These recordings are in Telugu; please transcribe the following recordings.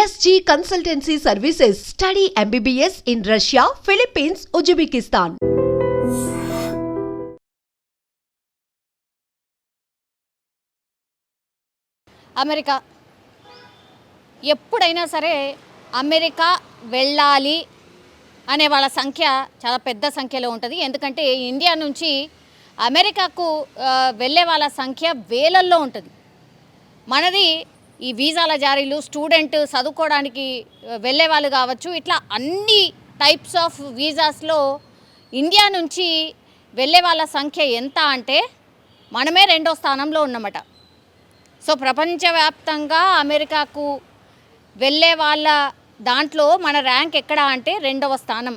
SG Consultancy Services. Study MBBS in Russia, Philippines, Uzbekistan. America ఎప్పుడైనా సరే అమెరికా వెళ్ళాలి అనే వాళ్ళ సంఖ్య చాలా పెద్ద సంఖ్యలో ఉంటుంది. ఎందుకంటే ఇండియా నుంచి అమెరికాకు వెళ్ళే వాళ్ళ సంఖ్య వేలల్లో ఉంటుంది. మనది ఈ వీసాల జారీలు, స్టూడెంట్ చదువుకోవడానికి వెళ్ళే వాళ్ళు కావచ్చు, ఇట్లా అన్ని టైప్స్ ఆఫ్ వీసాస్లో ఇండియా నుంచి వెళ్ళే వాళ్ళ సంఖ్య ఎంత అంటే మనమే 2వ స్థానంలో ఉన్నమాట. సో ప్రపంచవ్యాప్తంగా అమెరికాకు వెళ్ళే వాళ్ళ దాంట్లో మన ర్యాంక్ ఎక్కడ అంటే 2వ స్థానం.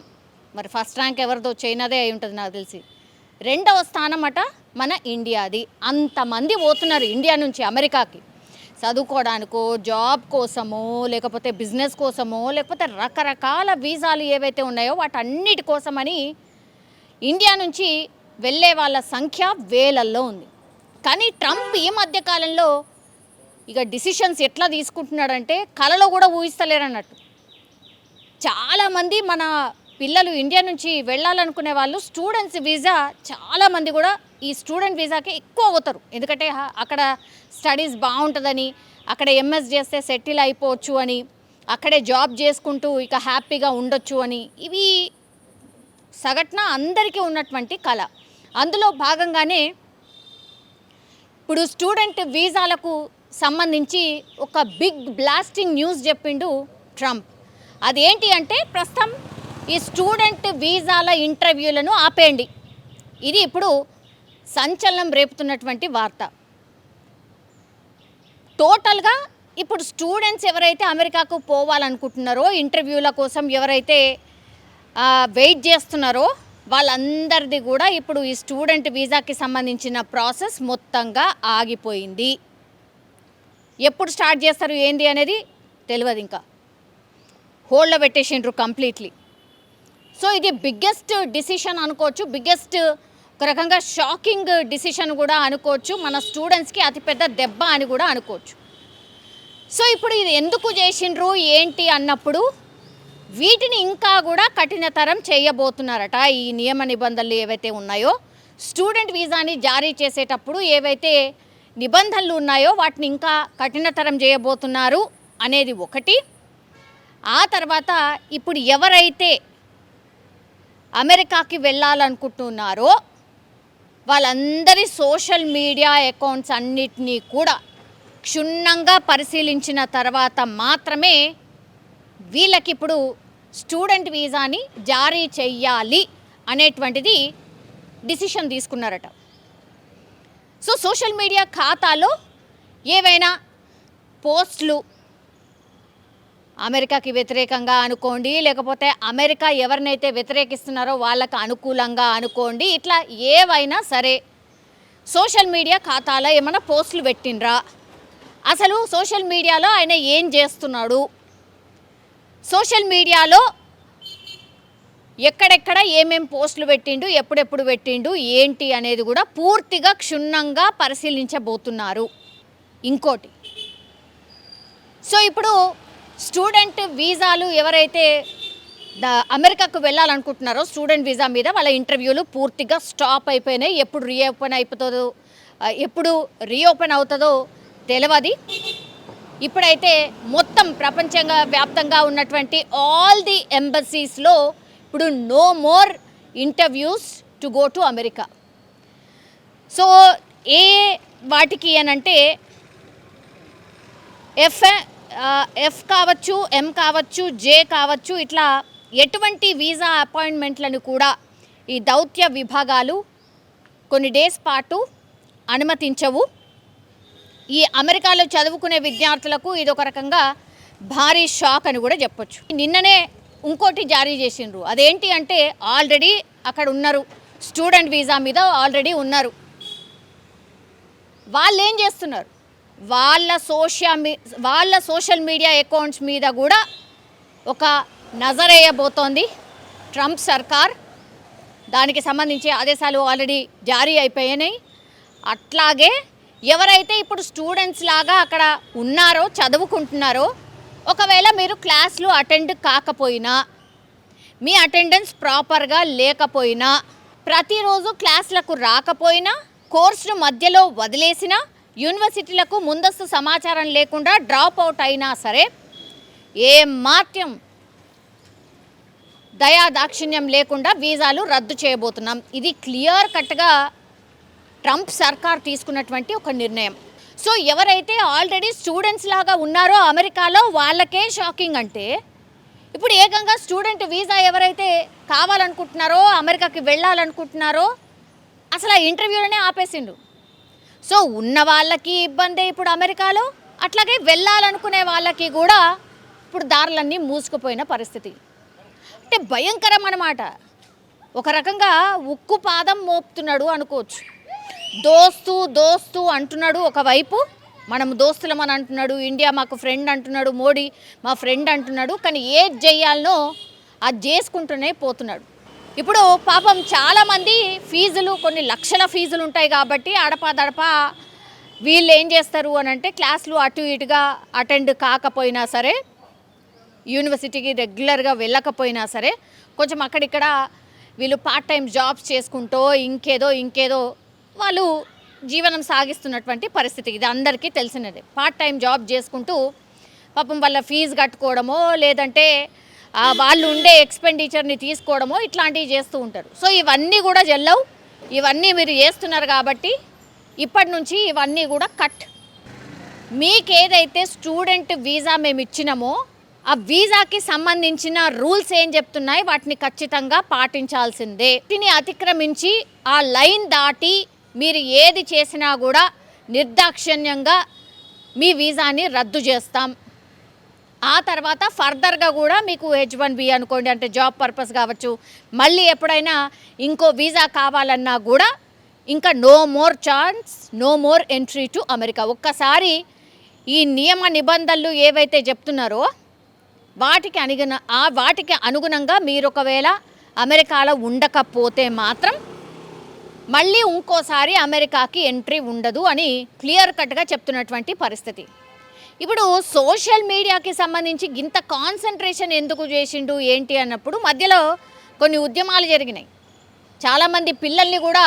మరి ఫస్ట్ ర్యాంక్ ఎవరిదో చైనాదే అయి ఉంటుంది నాకు తెలిసి. 2వ స్థానం అట మన ఇండియాది. అంతమంది పోతున్నారు ఇండియా నుంచి అమెరికాకి చదువుకోవడానికో, జాబ్ కోసమో, లేకపోతే బిజినెస్ కోసమో, లేకపోతే రకరకాల వీసాలు ఏవైతే ఉన్నాయో వాటన్నిటి కోసమని ఇండియా నుంచి వెళ్ళే వాళ్ళ సంఖ్య వేలల్లో ఉంది. కానీ ట్రంప్ ఈ మధ్యకాలంలో ఇక డిసిషన్స్ ఎట్లా తీసుకుంటున్నాడంటే కలలో కూడా ఊహిస్తలేరన్నట్టు. చాలామంది మన పిల్లలు ఇండియా నుంచి వెళ్ళాలనుకునే వాళ్ళు స్టూడెంట్స్ వీసా చాలామంది కూడా ఈ స్టూడెంట్ వీసాకి ఎక్కువ అవుతారు. ఎందుకంటే అక్కడ స్టడీస్ బాగుంటుందని, అక్కడ ఎంఎస్ చేస్తే సెటిల్ అయిపోవచ్చు అని, అక్కడే జాబ్ చేసుకుంటూ ఇక హ్యాపీగా ఉండొచ్చు అని, ఇవి సగటున అందరికీ ఉన్నటువంటి కళ. అందులో భాగంగానే ఇప్పుడు స్టూడెంట్ వీసాలకు సంబంధించి ఒక బిగ్ బ్లాస్టింగ్ న్యూస్ చెప్పిండు ట్రంప్. అదేంటి అంటే ప్రస్తుతం ఈ స్టూడెంట్ వీసాల ఇంటర్వ్యూలను ఆపేయండి. ఇది ఇప్పుడు సంచలనం రేపుతున్నటువంటి వార్త. టోటల్గా ఇప్పుడు స్టూడెంట్స్ ఎవరైతే అమెరికాకు పోవాలనుకుంటున్నారో, ఇంటర్వ్యూల కోసం ఎవరైతే వెయిట్ చేస్తున్నారో వాళ్ళందరిది కూడా ఇప్పుడు ఈ స్టూడెంట్ వీసాకి సంబంధించిన ప్రాసెస్ మొత్తంగా ఆగిపోయింది. ఎప్పుడు స్టార్ట్ చేస్తారు ఏంది అనేది తెలియదు, ఇంకా హోల్డ్లో పెట్టేసిండ్రు కంప్లీట్లీ. సో ఇది బిగ్గెస్ట్ డిసిషన్ అనుకోవచ్చు, బిగ్గెస్ట్ ఒక రకంగా షాకింగ్ డిసిషన్ కూడా అనుకోవచ్చు, మన స్టూడెంట్స్కి అతిపెద్ద దెబ్బ అని కూడా అనుకోవచ్చు. సో ఇప్పుడు ఇది ఎందుకు చేసిండ్రు ఏంటి అన్నప్పుడు వీటిని ఇంకా కూడా కఠినతరం చేయబోతున్నారట. ఈ నియమ నిబంధనలు ఏవైతే ఉన్నాయో, స్టూడెంట్ వీసాని జారీ చేసేటప్పుడు ఏవైతే నిబంధనలు ఉన్నాయో వాటిని ఇంకా కఠినతరం చేయబోతున్నారు అనేది ఒకటి. ఆ తర్వాత ఇప్పుడు ఎవరైతే అమెరికాకి వెళ్ళాలనుకుంటున్నారో వాళ్ళందరి సోషల్ మీడియా అకౌంట్స్ అన్నిటినీ కూడా క్షుణ్ణంగా పరిశీలించిన తర్వాత మాత్రమే వీళ్ళకి ఇప్పుడు స్టూడెంట్ వీసాని జారీ చెయ్యాలి అనేటువంటిది డిసిషన్ తీసుకున్నారట. సో సోషల్ మీడియా ఖాతాలో ఏవైనా పోస్టులు అమెరికాకి వ్యతిరేకంగా అనుకోండి, లేకపోతే అమెరికా ఎవరినైతే వ్యతిరేకిస్తున్నారో వాళ్ళకు అనుకూలంగా అనుకోండి, ఇట్లా ఏవైనా సరే సోషల్ మీడియా ఖాతాలో ఏమైనా పోస్టులు పెట్టిండ్రా, అసలు సోషల్ మీడియాలో ఆయన ఏం చేస్తున్నాడు, సోషల్ మీడియాలో ఎక్కడెక్కడ ఏమేం పోస్టులు పెట్టిండు, ఎప్పుడెప్పుడు పెట్టిండు ఏంటి అనేది కూడా పూర్తిగా క్షుణ్ణంగా పరిశీలించబోతున్నారు. ఇంకోటి, సో ఇప్పుడు స్టూడెంట్ వీసాలు ఎవరైతే అమెరికాకు వెళ్ళాలనుకుంటున్నారో స్టూడెంట్ వీసా మీద వాళ్ళ ఇంటర్వ్యూలు పూర్తిగా స్టాప్ అయిపోయినాయి. ఎప్పుడు రీఓపెన్ అవుతుందో తెలియదు. ఇప్పుడైతే మొత్తం ప్రపంచంగా వ్యాప్తంగా ఉన్నటువంటి ఆల్ ది ఎంబసీస్లో ఇప్పుడు no more interviews to go to America. So ఏ వాటికి అనంటే ఎఫ్ కావచ్చు, ఎం కావచ్చు, జే కావచ్చు, ఇట్లా ఎటువంటి వీసా అపాయింట్మెంట్లను కూడా ఈ దౌత్య విభాగాలు కొన్ని డేస్ పాటు అనుమతించవు. ఈ అమెరికాలో చదువుకునే విద్యార్థులకు ఇది ఒక రకంగా భారీ షాక్ అని కూడా చెప్పొచ్చు. నిన్ననే ఇంకోటి జారీ చేసిండ్రు. అదేంటి అంటే ఆల్రెడీ అక్కడ ఉన్నారు, స్టూడెంట్ వీసా మీద ఆల్రెడీ ఉన్నారు. వాళ్ళు ఏం చేస్తున్నారు, వాళ్ళ సోషల్ మీడియా అకౌంట్స్ మీద కూడా ఒక నజరేయబోతోంది ట్రంప్ సర్కార్. దానికి సంబంధించి ఆదేశాలు ఆల్రెడీ జారీ అయిపోయినాయి. అట్లాగే ఎవరైతే ఇప్పుడు స్టూడెంట్స్ లాగా అక్కడ ఉన్నారో, చదువుకుంటున్నారో ఒకవేళ మీరు క్లాసులు అటెండ్ కాకపోయినా, మీ అటెండెన్స్ ప్రాపర్గా లేకపోయినా, ప్రతిరోజు క్లాసులకు రాకపోయినా, కోర్సును మధ్యలో వదిలేసినా, యూనివర్సిటీలకు ముందస్తు సమాచారం లేకుండా డ్రాప్ అవుట్ అయినా సరే ఏమాత్రం దయాదాక్షిణ్యం లేకుండా వీసాలు రద్దు చేయబోతున్నాం. ఇది క్లియర్ కట్గా ట్రంప్ సర్కార్ తీసుకున్నటువంటి ఒక నిర్ణయం. సో ఎవరైతే ఆల్రెడీ స్టూడెంట్స్ లాగా ఉన్నారో అమెరికాలో వాళ్ళకే షాకింగ్ అంటే, ఇప్పుడు ఏకంగా స్టూడెంట్ వీసా ఎవరైతే కావాలనుకుంటున్నారో, అమెరికాకి వెళ్ళాలనుకుంటున్నారో అసలు ఆ ఇంటర్వ్యూలోనే ఆపేసిండు. సో ఉన్న వాళ్ళకి ఇబ్బందే ఇప్పుడు అమెరికాలో, అట్లాగే వెళ్ళాలనుకునే వాళ్ళకి కూడా ఇప్పుడు దారులన్నీ మూసుకుపోయిన పరిస్థితి. అంటే భయంకరం అన్నమాట. ఒక రకంగా ఉక్కు పాదం మోపుతున్నాడు అనుకోవచ్చు. దోస్తు అంటున్నాడు ఒకవైపు, మనం దోస్తులమని అంటున్నాడు, ఇండియా మాకు ఫ్రెండ్ అంటున్నాడు, మోడీ మా ఫ్రెండ్ అంటున్నాడు, కానీ ఏది చేయాలనో అది చేసుకుంటూనే పోతున్నాడు. ఇప్పుడు పాపం చాలామంది ఫీజులు, కొన్ని లక్షల ఫీజులు ఉంటాయి కాబట్టి అడపా వీళ్ళు ఏం చేస్తారు అని అంటే, క్లాసులు అటు ఇటుగా అటెండ్ కాకపోయినా సరే, యూనివర్సిటీకి రెగ్యులర్గా వెళ్ళకపోయినా సరే, కొంచెం అక్కడిక్కడ వీళ్ళు పార్ట్ టైం జాబ్స్ చేసుకుంటూ ఇంకేదో వాళ్ళు జీవనం సాగిస్తున్నటువంటి పరిస్థితి. ఇది అందరికీ తెలిసినదే. పార్ట్ టైం జాబ్ చేసుకుంటూ పాపం వాళ్ళ ఫీజు కట్టుకోవడమో, లేదంటే వాళ్ళు ఉండే ఎక్స్పెండిచర్ని తీసుకోవడమో ఇట్లాంటివి చేస్తూ ఉంటారు. సో ఇవన్నీ కూడా చెల్లవు. ఇవన్నీ మీరు చేస్తున్నారు కాబట్టి ఇప్పటి నుంచి ఇవన్నీ కూడా కట్. మీకేదైతే స్టూడెంట్ వీసా మేము ఇచ్చినామో ఆ వీసాకి సంబంధించిన రూల్స్ ఏం చెప్తున్నాయి, వాటిని ఖచ్చితంగా పాటించాల్సిందే. దీన్ని అతిక్రమించి ఆ లైన్ దాటి మీరు ఏది చేసినా కూడా నిర్దాక్షిణ్యంగా మీ వీసాని రద్దు చేస్తాం. ఆ తర్వాత ఫర్దర్గా కూడా మీకు H1B అనుకోండి, అంటే జాబ్ పర్పస్ కావచ్చు, మళ్ళీ ఎప్పుడైనా ఇంకో వీసా కావాలన్నా కూడా ఇంకా no more chance, no more entry to America. ఒక్కసారి ఈ నియమ నిబంధనలు ఏవైతే చెప్తున్నారో వాటికి అనుగుణంగా మీరు ఒకవేళ అమెరికాలో ఉండకపోతే మాత్రం మళ్ళీ ఇంకోసారి అమెరికాకి ఎంట్రీ ఉండదు అని క్లియర్ కట్గా చెప్తున్నటువంటి పరిస్థితి. ఇప్పుడు సోషల్ మీడియాకి సంబంధించి ఇంత కాన్సన్ట్రేషన్ ఎందుకు చేసిండు ఏంటి అన్నప్పుడు, మధ్యలో కొన్ని ఉద్యమాలు జరిగినాయి. చాలామంది పిల్లల్ని కూడా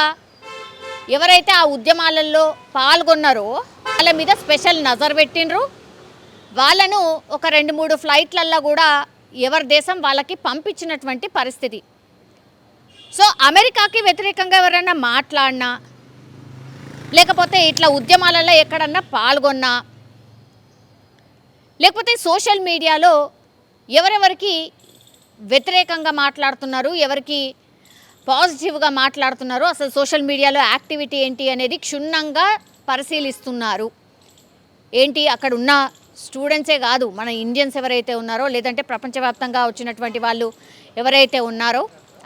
ఎవరైతే ఆ ఉద్యమాలలో పాల్గొన్నారో వాళ్ళ మీద స్పెషల్ నజర్ పెట్టిండ్రు. వాళ్ళను ఒక 2-3 ఫ్లైట్లల్లో కూడా ఎవరి దేశం వాళ్ళకి పంపించినటువంటి పరిస్థితి. సో అమెరికాకి వ్యతిరేకంగా ఎవరైనా మాట్లాడినా, లేకపోతే ఇట్లా ఉద్యమాలలో ఎక్కడన్నా పాల్గొన్నా, లేకపోతే సోషల్ మీడియాలో ఎవరెవరికి వ్యతిరేకంగా మాట్లాడుతున్నారు, ఎవరికి పాజిటివ్గా మాట్లాడుతున్నారు, అసలు సోషల్ మీడియాలో యాక్టివిటీ ఏంటి అనేది క్షుణ్ణంగా పరిశీలిస్తున్నారు. ఏంటి అక్కడ ఉన్న స్టూడెంట్సే కాదు, మన ఇండియన్స్ ఎవరైతే ఉన్నారో, లేదంటే ప్రపంచవ్యాప్తంగా వచ్చినటువంటి వాళ్ళు ఎవరైతే ఉన్నారో,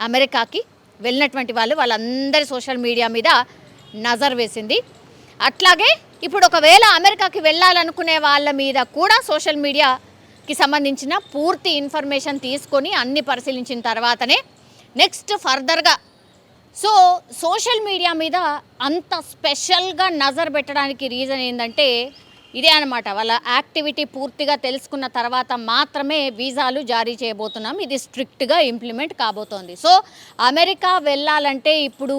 అమెరికాకి వెళ్ళినటువంటి వాళ్ళందరి సోషల్ మీడియా మీద నజర్ వేసింది. అట్లాగే ఇప్పుడు ఒకవేళ అమెరికాకి వెళ్ళాలనుకునే వాళ్ళ మీద కూడా సోషల్ మీడియాకి సంబంధించిన పూర్తి ఇన్ఫర్మేషన్ తీసుకొని అన్ని పరిశీలించిన తర్వాతనే నెక్స్ట్ ఫర్దర్గా. సో సోషల్ మీడియా మీద అంత స్పెషల్గా నజర్ పెట్టడానికి రీజన్ ఏంటంటే ఇదే అన్నమాట. వాళ్ళ యాక్టివిటీ పూర్తిగా తెలుసుకున్న తర్వాత మాత్రమే వీసాలు జారీ చేయబోతున్నాం. ఇది స్ట్రిక్ట్గా ఇంప్లిమెంట్ కాబోతోంది. సో అమెరికా వెళ్ళాలంటే ఇప్పుడు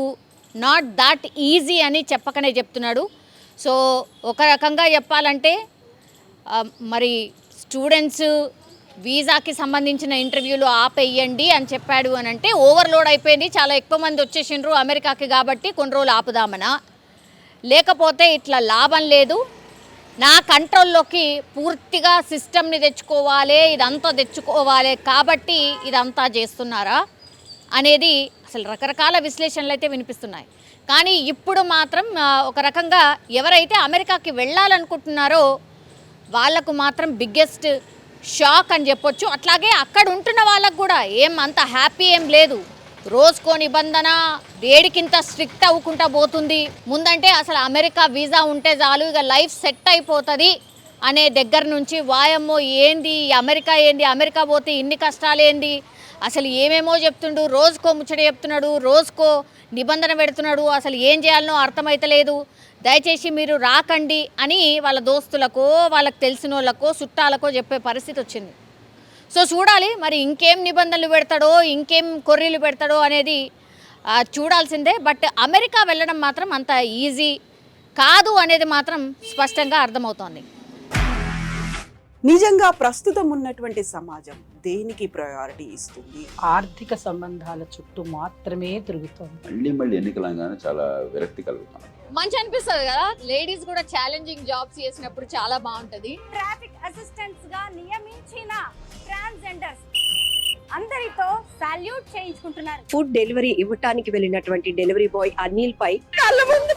నాట్ దాట్ ఈజీ అని చెప్పకనే చెప్తున్నాడు. సో ఒక రకంగా చెప్పాలంటే మరి స్టూడెంట్స్ వీసాకి సంబంధించిన ఇంటర్వ్యూలు ఆపేయండి అని చెప్పాడు అని అంటే ఓవర్లోడ్ అయిపోయింది, చాలా ఎక్కువ మంది వచ్చేసిండ్రు అమెరికాకి కాబట్టి కొన్ని రోజులు ఆపుదామనా, లేకపోతే ఇట్లా లాభం లేదు, నా కంట్రోల్లోకి పూర్తిగా సిస్టమ్ని తెచ్చుకోవాలి, ఇదంతా తెచ్చుకోవాలి కాబట్టి ఇదంతా చేస్తున్నారా అనేది అసలు రకరకాల విశ్లేషణలు అయితే వినిపిస్తున్నాయి. కానీ ఇప్పుడు మాత్రం ఒక రకంగా ఎవరైతే అమెరికాకి వెళ్ళాలనుకుంటున్నారో వాళ్ళకు మాత్రం బిగ్గెస్ట్ షాక్ అని చెప్పొచ్చు. అట్లాగే అక్కడ ఉంటున్న వాళ్ళకు కూడా అంత హ్యాపీ ఏం లేదు. రోజుకో నిబంధన వేడికింత స్ట్రిక్ట్ అవ్వకుండా పోతుంది. ముందంటే అసలు అమెరికా వీసా ఉంటే చాలు, ఇక లైఫ్ సెట్ అయిపోతుంది అనే దగ్గర నుంచి వాయమ్మో ఏంది అమెరికా, అమెరికా పోతే ఇన్ని కష్టాలేంది, అసలు ఏమేమో చెప్తుండు, రోజుకో ముచ్చట చెప్తున్నాడు, రోజుకో నిబంధన పెడుతున్నాడు, అసలు ఏం చేయాలనో అర్థమైతలేదు, దయచేసి మీరు రాకండి అని వాళ్ళ దోస్తులకో వాళ్ళకి తెలిసిన వాళ్ళకో చుట్టాలకో చెప్పే పరిస్థితి వచ్చింది. సో చూడాలి మరి ఇంకేం నిబంధనలు పెడతాడో, ఇంకేం కొర్రీలు పెడతాడో అనేది చూడాల్సిందే. బట్ అమెరికా వెళ్ళడం మాత్రం అంత ఈజీ కాదు అనేది మాత్రం స్పష్టంగా అర్థమవుతోంది. నిజంగా ప్రస్తుతం ఉన్నటువంటి సమాజం దేనికి ప్రయారిటీ ఇస్తుంది? ఆర్థిక సంబంధాల చుట్టూ మాత్రమే తిరుగుతోంది. మళ్ళీ ఎన్నికలంగానే చాలా విరక్తి కలుగుతాను. మంచి అనిపిస్తుంది కదా, లేడీస్ కూడా ఛాలెంజింగ్ జాబ్స్ చేసినప్పుడు చాలా బాగుంటది. ట్రాఫిక్ అసిస్టెంట్స్ గా నియమించిన ట్రాన్స్జెండర్స్ అందరితో సాల్యూట్ చేయించుకుంటున్నారు. ఫుడ్ డెలివరీ ఇవ్వటానికి వెళ్ళినటువంటి డెలివరీ బాయ్ అనిల్ పై కళ్ళ ముందు